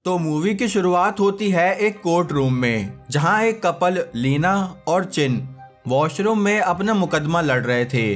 तो मूवी की शुरुआत होती है एक कोर्ट रूम में, जहां एक कपल लीना और चिन वॉशरूम में अपना मुकदमा लड़ रहे थे।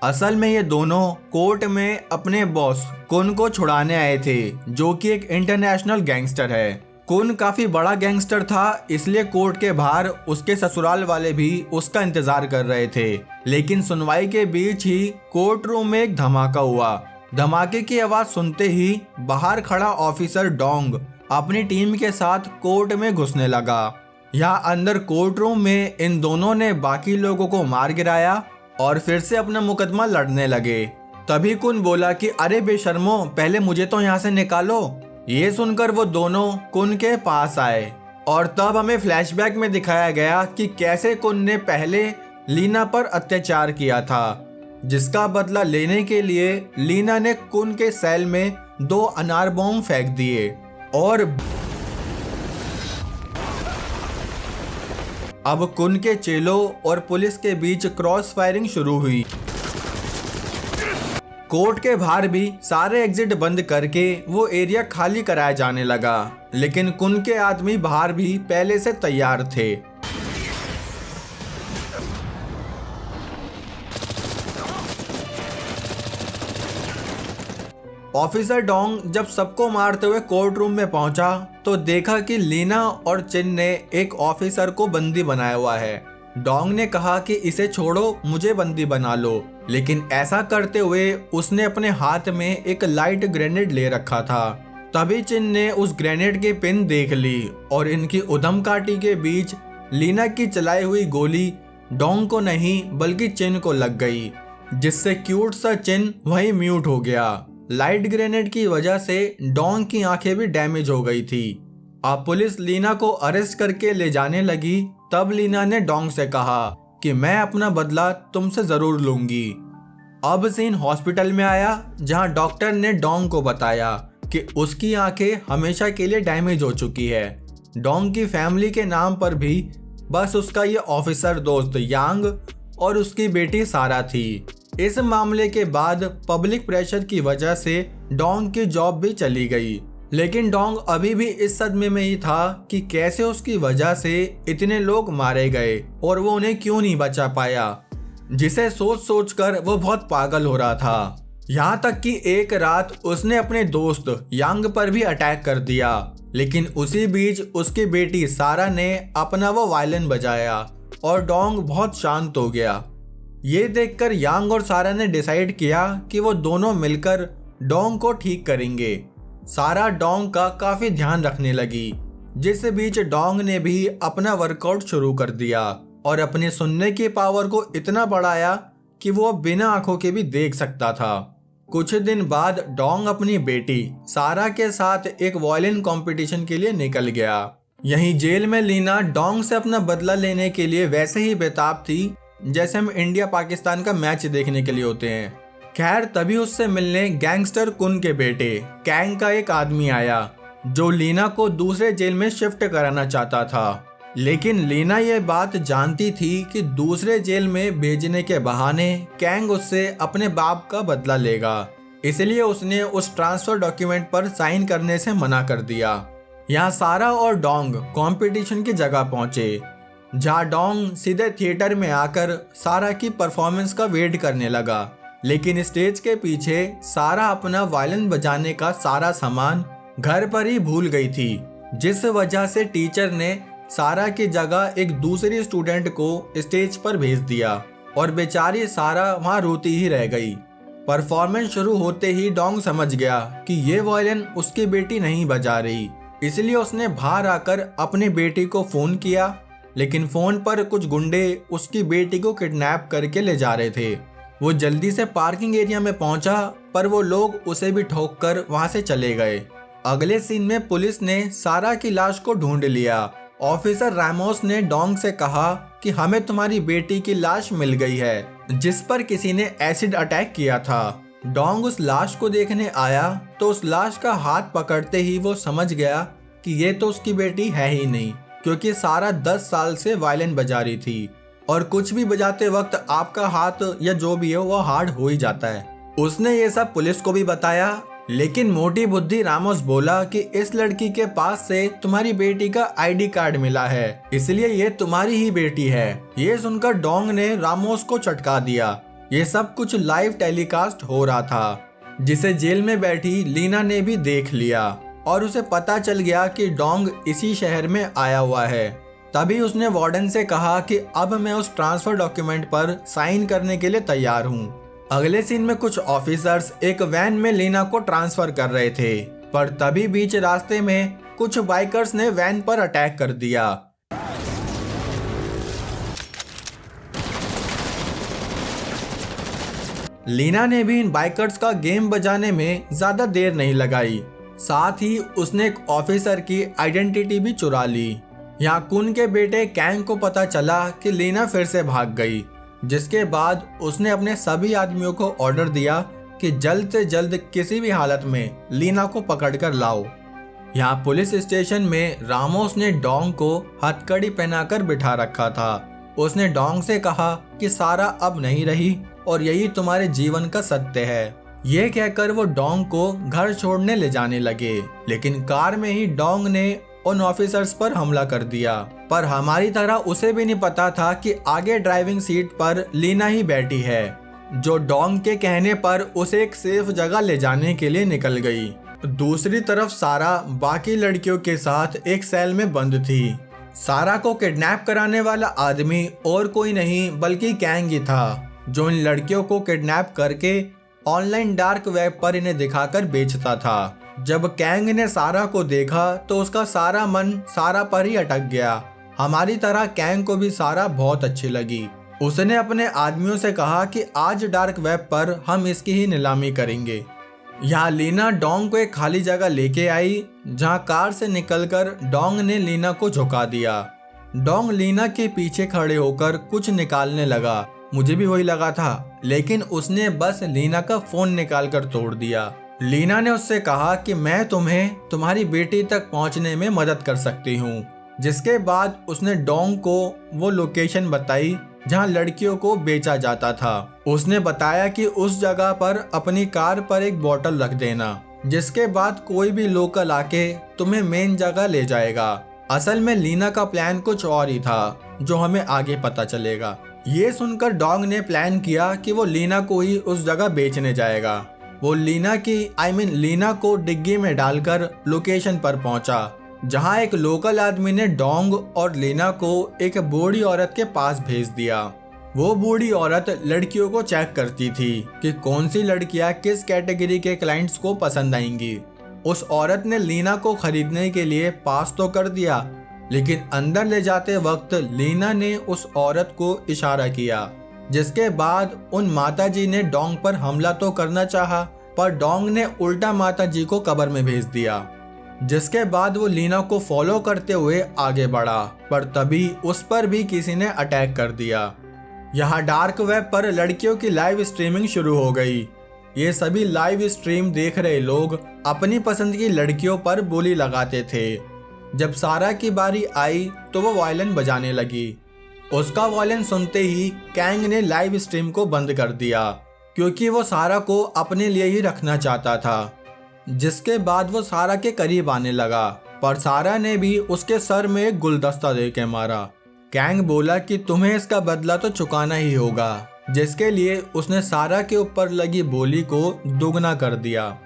असल में ये दोनों कोर्ट में अपने बॉस कुन को छुड़ाने आए थे, जो कि एक इंटरनेशनल गैंगस्टर है। कुन काफी बड़ा गैंगस्टर था, इसलिए कोर्ट के बाहर उसके ससुराल वाले भी उसका इंतजार कर रहे थे। लेकिन सुनवाई के बीच ही कोर्ट रूम में एक धमाका हुआ। धमाके की आवाज सुनते ही बाहर खड़ा ऑफिसर डोंग अपनी टीम के साथ कोर्ट में घुसने लगा। यहाँ अंदर कोर्ट रूम में इन दोनों ने बाकी लोगों को मार गिराया और फिर से अपना मुकदमा लड़ने लगे। तभी कुन बोला कि अरे बेशर्मो, पहले मुझे तो यहाँ से निकालो। ये सुनकर वो दोनों कुन के पास आए और तब हमें फ्लैशबैक में दिखाया गया कि कैसे कुन ने पहले लीना पर अत्याचार किया था, जिसका बदला लेने के लिए लीना ने कुन के सेल में 2 अनार बॉम्ब फेंक दिए और अब कुन के चेलों और पुलिस के बीच क्रॉस फायरिंग शुरू हुई। कोर्ट के बाहर भी सारे एग्जिट बंद करके वो एरिया खाली कराया जाने लगा, लेकिन कुन के आदमी बाहर भी पहले से तैयार थे। ऑफिसर डोंग जब सबको मारते हुए कोर्ट रूम में पहुंचा तो देखा कि लीना और चिन ने एक ऑफिसर को बंदी बनाया हुआ है। डोंग ने कहा कि इसे छोड़ो, मुझे बंदी बना लो, लेकिन ऐसा करते हुए उसने अपने हाथ में एक लाइट ग्रेनेड ले रखा था। तभी चिन ने उस ग्रेनेड की पिन देख ली और इनकी उधम काटी के बीच लीना की चलाई हुई गोली डोंग को नहीं बल्कि चिन को लग गई, जिससे क्यूट सा चिन वहीं म्यूट हो गया। लाइट ग्रेनेड की वजह से डोंग की आंखें भी डैमेज हो गई थी। अब पुलिस लीना को अरेस्ट करके ले जाने लगी। तब लीना ने डोंग से कहा कि मैं अपना बदला तुमसे जरूर लूंगी। अब सीन हॉस्पिटल में आया, जहां डॉक्टर ने डोंग को बताया कि उसकी आंखें हमेशा के लिए डैमेज हो चुकी है। डोंग की फैमिली के नाम पर भी बस उसका ये ऑफिसर दोस्त यांग और उसकी बेटी सारा थी। इस मामले के बाद पब्लिक प्रेशर की वजह से डोंग की जॉब भी चली गई, लेकिन डोंग अभी भी इस सदमे में ही था कि कैसे उसकी वजह से इतने लोग मारे गए और वो उन्हें क्यों नहीं बचा पाया, जिसे सोच सोच कर वो बहुत पागल हो रहा था। यहाँ तक कि एक रात उसने अपने दोस्त यांग पर भी अटैक कर दिया, लेकिन उसी बीच उसकी बेटी सारा ने अपना वो वायलिन बजाया और डोंग बहुत शांत हो गया। ये देखकर यांग और सारा ने डिसाइड किया कि वो दोनों मिलकर डोंग को ठीक करेंगे। सारा डोंग का काफी ध्यान रखने लगी, जिस बीच डोंग ने भी अपना वर्कआउट शुरू कर दिया और अपने सुनने की पावर को इतना बढ़ाया कि वो बिना आंखों के भी देख सकता था। कुछ दिन बाद डोंग अपनी बेटी सारा के साथ एक वायलिन कंपटीशन के लिए निकल गया। यहीं जेल में लीना डोंग से अपना बदला लेने के लिए वैसे ही बेताब थी जैसे हम इंडिया पाकिस्तान का मैच देखने के लिए होते हैं। खैर, तभी उससे मिलने गैंगस्टर कुन के बेटे कैंग का एक आदमी आया, जो लीना को दूसरे जेल में शिफ्ट कराना चाहता था। लेकिन लीना ये बात जानती थी कि दूसरे जेल में भेजने के बहाने कैंग उससे अपने बाप का बदला लेगा, इसलिए उसने उस ट्रांसफर डॉक्यूमेंट पर साइन करने से मना कर दिया। यहाँ सारा और डोंग कंपटीशन की जगह पहुंचे, जहाँ डोंग सीधे थिएटर में आकर सारा की परफॉर्मेंस का वेट करने लगा। लेकिन स्टेज के पीछे सारा अपना वायलिन बजाने का सारा सामान घर पर ही भूल गई थी, जिस वजह से टीचर ने सारा की जगह एक दूसरी स्टूडेंट को स्टेज पर भेज दिया और बेचारी सारा वहां रोती ही रह गई। परफॉर्मेंस शुरू होते ही डोंग समझ गया कि ये वायलिन उसकी बेटी नहीं बजा रही, इसलिए उसने बाहर आकर अपनी बेटी को फोन किया, लेकिन फोन पर कुछ गुंडे उसकी बेटी को किडनैप करके ले जा रहे थे। वो जल्दी से पार्किंग एरिया में पहुंचा, पर वो लोग उसे भी ठोक कर वहां से चले गए। अगले सीन में पुलिस ने सारा की लाश को ढूंढ लिया। ऑफिसर रामोस ने डोंग से कहा कि हमें तुम्हारी बेटी की लाश मिल गई है, जिस पर किसी ने एसिड अटैक किया था। डोंग उस लाश को देखने आया तो उस लाश का हाथ पकड़ते ही वो समझ गया कि ये तो उसकी बेटी है ही नहीं, क्योंकि सारा 10 साल से वायलिन बजा रही थी और कुछ भी बजाते वक्त आपका हाथ या जो भी है वो हार्ड हो ही जाता है। उसने ये सब पुलिस को भी बताया, लेकिन मोटी बुद्धि रामोस बोला कि इस लड़की के पास से तुम्हारी बेटी का आईडी कार्ड मिला है, इसलिए ये तुम्हारी ही बेटी है। ये सुनकर डोंग ने रामोस को चटका दिया। ये सब कुछ लाइव टेलीकास्ट हो रहा था, जिसे जेल में बैठी लीना ने भी देख लिया और उसे पता चल गया कि डोंग इसी शहर में आया हुआ है। तभी उसने वार्डन से कहा कि अब मैं उस ट्रांसफर डॉक्यूमेंट पर साइन करने के लिए तैयार हूँ। अगले सीन में कुछ ऑफिसर्स एक वैन में लीना को ट्रांसफर कर रहे थे, पर तभी बीच रास्ते में कुछ बाइकर्स ने वैन पर अटैक कर दिया। लीना ने भी इन बाइकर्स का गेम बजाने में ज्यादा देर नहीं लगाई, साथ ही उसने एक ऑफिसर की आइडेंटिटी भी चुरा ली। यहाँ कुन के बेटे कैंग को पता चला कि लीना फिर से भाग गई, जिसके बाद उसने अपने सभी आदमियों को ऑर्डर दिया कि जल्द से जल्द किसी भी हालत में लीना को पकड़कर लाओ। यहाँ पुलिस स्टेशन में रामोस ने डोंग को हथकड़ी पहनाकर बिठा रखा था। उसने डोंग से कहा कि सारा अब नहीं रही और यही तुम्हारे जीवन का सत्य है। ये कहकर वो डोंग को घर छोड़ने ले जाने लगे, लेकिन कार में ही डोंग ने उन ऑफिसर्स पर हमला कर दिया। पर हमारी तरह उसे भी नहीं पता था कि आगे ड्राइविंग सीट पर लीना ही बैठी है, जो डोंग के कहने पर उसे एक सेफ जगह ले जाने के लिए निकल गई। दूसरी तरफ सारा बाकी लड़कियों के साथ एक सेल में बंद थी। सारा को किडनैप कराने वाला आदमी और कोई नहीं बल्कि कैंग ही था, जो इन लड़कियों को किडनैप करके ऑनलाइन डार्क वेब पर इन्हें दिखाकर बेचता था। जब कैंग ने सारा को देखा तो उसका सारा मन सारा पर ही अटक गया। हमारी तरह कैंग को भी सारा बहुत अच्छी लगी। उसने अपने आदमियों से कहा कि आज डार्क वेब पर हम इसकी ही नीलामी करेंगे। यहाँ लीना डोंग को एक खाली जगह लेके आई, जहाँ कार से निकलकर डोंग ने लीना को झुका दिया। डोंग लीना के पीछे खड़े होकर कुछ निकालने लगा। मुझे भी वही लगा था, लेकिन उसने बस लीना का फोन निकालकर तोड़ दिया। लीना ने उससे कहा कि मैं तुम्हें तुम्हारी बेटी तक पहुंचने में मदद कर सकती हूँ। जिसके बाद उसने डोंग को वो लोकेशन बताई जहाँ लड़कियों को बेचा जाता था। उसने बताया कि उस जगह पर अपनी कार पर एक बोतल रख देना, जिसके बाद कोई भी लोकल आके तुम्हें मेन जगह ले जाएगा। असल में लीना का प्लान कुछ और ही था, जो हमें आगे पता चलेगा। ये सुनकर डोंग ने प्लान किया कि वो लीना को ही उस जगह बेचने जाएगा। वो लीना को डिग्गी में डालकर लोकेशन पर पहुंचा, जहां एक लोकल आदमी ने डोंग और लीना को एक बूढ़ी औरत के पास भेज दिया। वो बूढ़ी औरत लड़कियों को चेक करती थी कि कौन सी लड़कियां किस कैटेगरी के क्लाइंट्स को पसंद आएंगी। उस औरत ने लीना को खरीदने के लिए पास तो कर दिया, लेकिन अंदर ले जाते वक्त लीना ने उस औरत को इशारा किया, जिसके बाद उन माताजी ने डोंग पर हमला तो करना चाहा, पर डोंग ने उल्टा माताजी को कब्र में भेज दिया। जिसके बाद वो लीना को फॉलो करते हुए आगे बढ़ा, पर तभी उस पर भी किसी ने अटैक कर दिया। यहाँ डार्क वेब पर लड़कियों की लाइव स्ट्रीमिंग शुरू हो गई। ये सभी लाइव स्ट्रीम देख रहे लोग अपनी पसंद की लड़कियों पर बोली लगाते थे। जब सारा की बारी आई तो वो वायलिन बजाने लगी। उसका वायलिन सुनते ही कैंग ने लाइव स्ट्रीम को बंद कर दिया, क्योंकि वो सारा को अपने लिए ही रखना चाहता था। जिसके बाद वो सारा के करीब आने लगा, पर सारा ने भी उसके सर में एक गुलदस्ता दे के मारा। कैंग बोला कि तुम्हें इसका बदला तो चुकाना ही होगा, जिसके लिए उसने सारा के ऊपर लगी बोली को दोगुना कर दिया।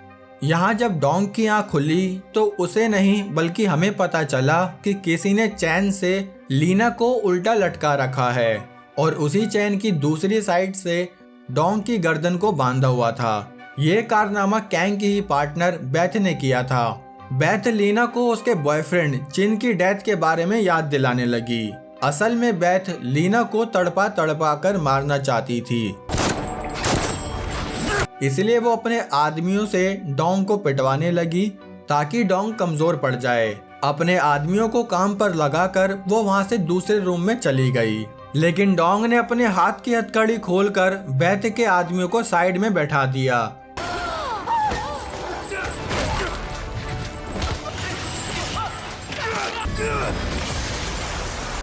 यहाँ जब डोंग की आँख खुली तो उसे नहीं बल्कि हमें पता चला कि किसी ने चैन से लीना को उल्टा लटका रखा है और उसी चैन की दूसरी साइड से डोंग की गर्दन को बांधा हुआ था। ये कारनामा कैंग की ही पार्टनर बेथ ने किया था। बेथ लीना को उसके बॉयफ्रेंड चिन की डेथ के बारे में याद दिलाने लगी। असल में बेथ लीना को तड़पा तड़पा कर मारना चाहती थी, इसलिए वो अपने आदमियों से डोंग को पिटवाने लगी ताकि डोंग कमजोर पड़ जाए। अपने आदमियों को काम पर लगाकर वो वहां से दूसरे रूम में चली गई, लेकिन डोंग ने अपने हाथ की हथकड़ी खोलकर बेथ के आदमियों को साइड में बैठा दिया।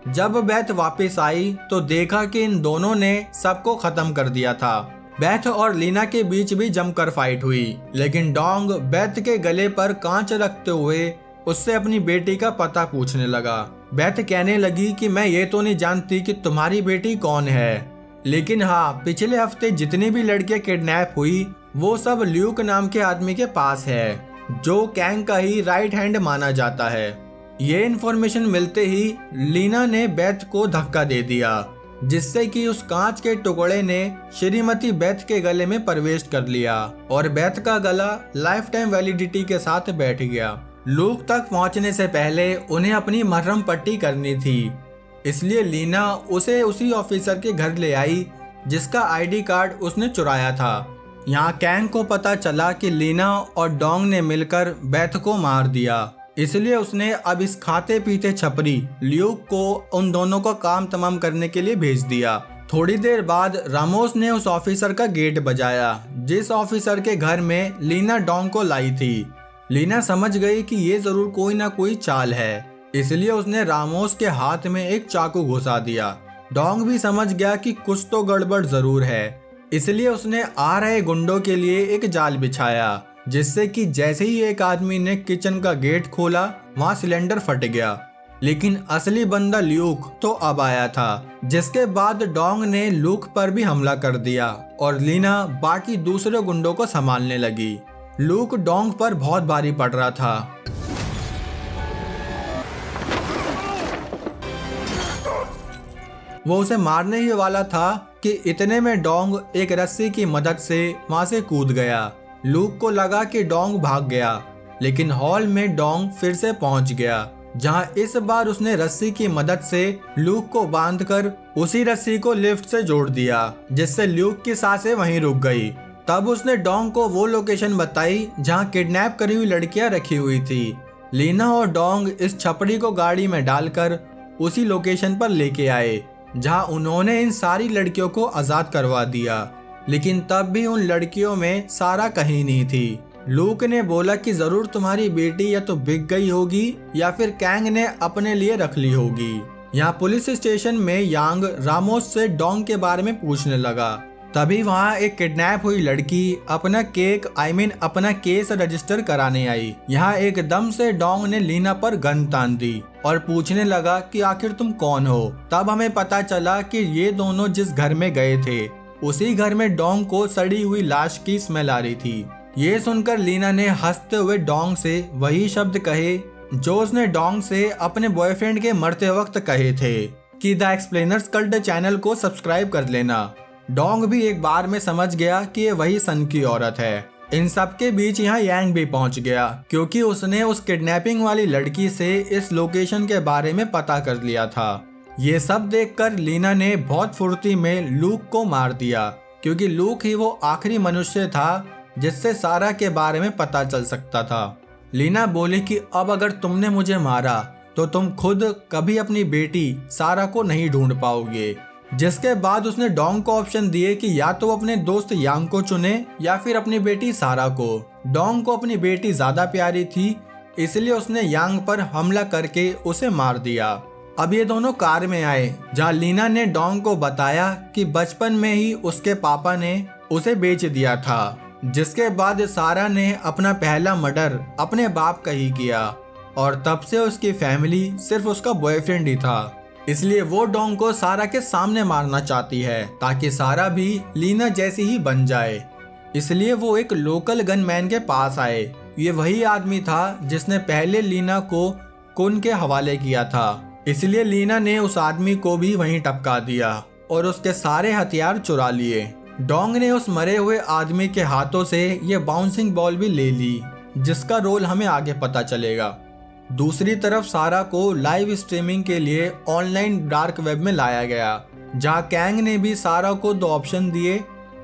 जब बेथ वापस आई तो देखा कि इन दोनों ने सबको खत्म कर दिया था। बेथ और लीना के बीच भी जमकर फाइट हुई, लेकिन डोंग बेथ के गले पर कांच रखते हुए उससे अपनी बेटी का पता पूछने लगा। बेथ कहने लगी कि मैं ये तो नहीं जानती कि तुम्हारी बेटी कौन है, लेकिन हाँ, पिछले हफ्ते जितनी भी लड़कियां किडनैप हुई वो सब ल्यूक नाम के आदमी के पास है, जो कैंग का ही राइट हैंड माना जाता है। ये इन्फॉर्मेशन मिलते ही लीना ने बेथ को धक्का दे दिया, जिससे कि उस कांच के टुकड़े ने श्रीमती बेथ के गले में प्रवेश कर लिया और बेथ का गला लाइफ टाइम वैलिडिटी के साथ बैठ गया। लूक तक पहुंचने से पहले उन्हें अपनी मरहम पट्टी करनी थी, इसलिए लीना उसे उसी ऑफिसर के घर ले आई जिसका आईडी कार्ड उसने चुराया था। यहाँ कैंग को पता चला कि लीना और डोंग ने मिलकर बेथ को मार दिया, इसलिए उसने अब इस खाते पीते छपरी ल्यूक को उन दोनों का काम तमाम करने के लिए भेज दिया। थोड़ी देर बाद रामोस ने उस ऑफिसर का गेट बजाया जिस ऑफिसर के घर में लीना डोंग को लाई थी। लीना समझ गई कि ये जरूर कोई ना कोई चाल है, इसलिए उसने रामोस के हाथ में एक चाकू घुसा दिया। डोंग भी समझ गया कि कुछ तो गड़बड़ जरूर है, इसलिए उसने आ रहे गुंडों के लिए एक जाल बिछाया, जिससे कि जैसे ही एक आदमी ने किचन का गेट खोला वहां सिलेंडर फट गया। लेकिन असली बंदा ल्यूक तो अब आया था, जिसके बाद डोंग ने लूक पर भी हमला कर दिया और लीना बाकी दूसरे गुंडों को संभालने लगी। लूक डोंग पर बहुत भारी पड़ रहा था। वो उसे मारने ही वाला था कि इतने में डोंग एक रस्सी की मदद से वहां से कूद गया। लूक को लगा कि डोंग भाग गया, लेकिन हॉल में डोंग फिर से पहुंच गया, जहां इस बार उसने रस्सी की मदद से लूक को बांधकर उसी रस्सी को लिफ्ट से जोड़ दिया, जिससे लूक की सांसें वहीं रुक गई। तब उसने डोंग को वो लोकेशन बताई जहां किडनैप करी हुई लड़कियां रखी हुई थी। लीना और डोंग इस छपड़ी को गाड़ी में डालकर उसी लोकेशन पर लेके आए, जहां उन्होंने इन सारी लड़कियों को आजाद करवा दिया। लेकिन तब भी उन लड़कियों में सारा कहीं नहीं थी। लूक ने बोला कि जरूर तुम्हारी बेटी या तो बिक गई होगी या फिर कैंग ने अपने लिए रख ली होगी। यहाँ पुलिस स्टेशन में यांग रामोस से डोंग के बारे में पूछने लगा। तभी वहाँ एक किडनैप हुई लड़की अपना अपना केस रजिस्टर कराने आई। यहाँ एकदम से डोंग ने लीना पर गन तान दी और पूछने लगा कि आखिर तुम कौन हो। तब हमें पता चला कि ये दोनों जिस घर में गए थे उसी घर में डोंग को सड़ी हुई लाश की स्मेल आ रही थी। ये सुनकर लीना ने हंसते हुए डोंग से वही शब्द कहे जो उसने डोंग से अपने बॉयफ्रेंड के मरते वक्त कहे थे कि द एक्सप्लेनर्स कल्ट चैनल को सब्सक्राइब कर लेना। डोंग भी एक बार में समझ गया कि ये वही सन की औरत है। इन सब के बीच यहाँ यांग भी पहुँच गया, क्योंकि उसने उस किडनैपिंग वाली लड़की से इस लोकेशन के बारे में पता कर लिया था। ये सब देखकर लीना ने बहुत फुर्ती में लूक को मार दिया, क्योंकि लूक ही वो आखिरी मनुष्य था जिससे सारा के बारे में पता चल सकता था। लीना बोली कि अब अगर तुमने मुझे मारा तो तुम खुद कभी अपनी बेटी सारा को नहीं ढूंढ पाओगे। जिसके बाद उसने डोंग को ऑप्शन दिए कि या तो अपने दोस्त यांग को चुने या फिर अपनी बेटी सारा को। डोंग को अपनी बेटी ज्यादा प्यारी थी, इसलिए उसने यांग पर हमला करके उसे मार दिया। अब ये दोनों कार में आए, जहाँ लीना ने डोंग को बताया कि बचपन में ही उसके पापा ने उसे बेच दिया था। जिसके बाद सारा ने अपना पहला मर्डर अपने बाप का ही किया और तब से उसकी फैमिली सिर्फ उसका बॉयफ्रेंड ही था। इसलिए वो डोंग को सारा के सामने मारना चाहती है ताकि सारा भी लीना जैसी ही बन जाए। इसलिए वो एक लोकल गनमैन के पास आए। ये वही आदमी था जिसने पहले लीना को कुन के हवाले किया था। इसलिए लीना ने उस आदमी को भी वहीं टपका दिया और उसके सारे हथियार चुरा लिए। डोंग ने उस मरे हुए आदमी के हाथों से ये बाउंसिंग बॉल भी ले ली, जिसका रोल हमें आगे पता चलेगा। दूसरी तरफ सारा को लाइव स्ट्रीमिंग के लिए ऑनलाइन डार्क वेब में लाया गया, जहाँ कैंग ने भी सारा को दो ऑप्शन दिए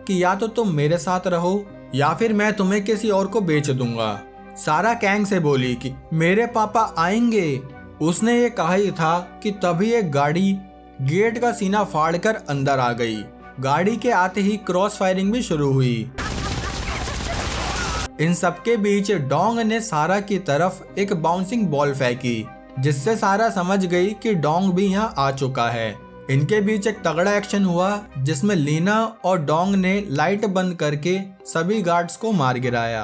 कि या तो तुम मेरे साथ रहो या फिर मैं तुम्हें किसी और को बेच दूंगा। सारा कैंग से बोली कि मेरे पापा आएंगे। उसने ये कहा ही था कि तभी एक गाड़ी गेट का सीना फाड़कर अंदर आ गई। गाड़ी के आते ही क्रॉस फायरिंग भी शुरू हुई। इन सबके बीच डोंग ने सारा की तरफ एक बाउंसिंग बॉल फेंकी, जिससे सारा समझ गई कि डोंग भी यहाँ आ चुका है। इनके बीच एक तगड़ा एक्शन हुआ जिसमें लीना और डोंग ने लाइट बंद करके सभी गार्ड्स को मार गिराया।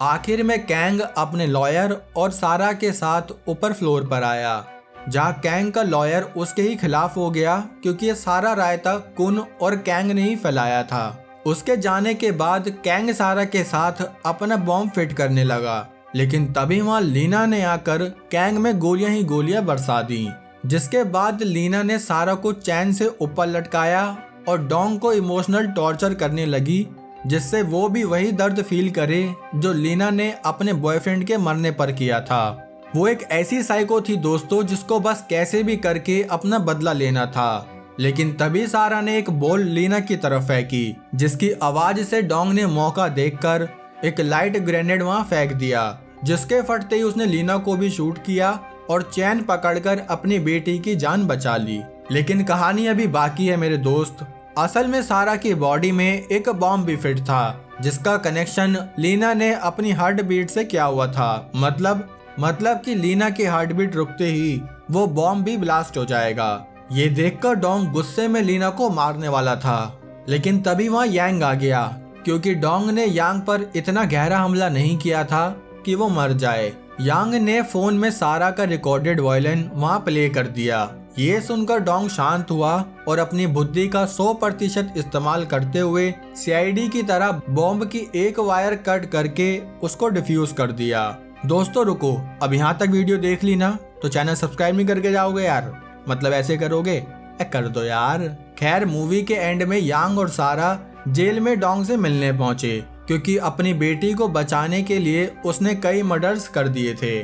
आखिर में कैंग अपने लॉयर और सारा के साथ ऊपर फ्लोर पर आया, जहां कैंग का लॉयर उसके ही खिलाफ हो गया क्योंकि ये सारा रायता कुन और कैंग ने ही फैलाया था। उसके जाने के बाद कैंग सारा के साथ अपना बॉम्ब फिट करने लगा, लेकिन तभी वहां लीना ने आकर कैंग में गोलियां ही गोलियां बरसा दी, जिसके बाद लीना ने सारा को चैन से ऊपर लटकाया और डोंग को इमोशनल टॉर्चर करने लगी, जिससे वो भी वही दर्द फील करे जो लीना ने अपने बॉयफ्रेंड के मरने पर किया था। वो एक ऐसी साइको थी दोस्तों जिसको बस कैसे भी करके अपना बदला लेना था। लेकिन तभी सारा ने एक बॉल लीना की तरफ फेंकी, जिसकी आवाज से डोंग ने मौका देखकर एक लाइट ग्रेनेड वहां फेंक दिया, जिसके फटते ही उसने लीना को भी शूट किया और चैन पकड़कर अपनी बेटी की जान बचा ली। लेकिन कहानी अभी बाकी है मेरे दोस्त। असल में सारा की बॉडी में एक बॉम्ब भी फिट था, जिसका कनेक्शन लीना ने अपनी हार्ट बीट से किया हुआ था। मतलब कि लीना की हार्ट बीट रुकते ही वो बॉम्ब भी ब्लास्ट हो जाएगा। ये देखकर डोंग गुस्से में लीना को मारने वाला था, लेकिन तभी वहाँ यांग आ गया, क्योंकि डोंग ने यांग पर इतना गहरा हमला नहीं किया था कि वो मर जाए। यांग ने फोन में सारा का रिकॉर्डेड वायलिन वहाँ प्ले कर दिया। ये सुनकर डोंग शांत हुआ और अपनी बुद्धि का 100% इस्तेमाल करते हुए सीआईडी की तरह बॉम्ब की एक वायर कट करके उसको डिफ्यूज कर दिया। दोस्तों रुको, अब यहाँ तक वीडियो देख ली ना, तो चैनल सब्सक्राइब नहीं करके जाओगे यार? मतलब ऐसे करोगे? कर दो यार। खैर, मूवी के एंड में यांग और सारा जेल में डोंग से मिलने पहुंचे, क्योंकि अपनी बेटी को बचाने के लिए उसने कई मर्डर्स कर दिए थे।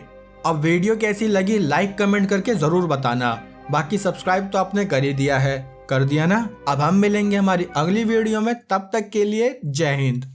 अब वीडियो कैसी लगी लाइक कमेंट करके जरूर बताना। बाकी सब्सक्राइब तो आपने कर ही दिया है, कर दिया ना? अब हम मिलेंगे हमारी अगली वीडियो में, तब तक के लिए जय हिंद।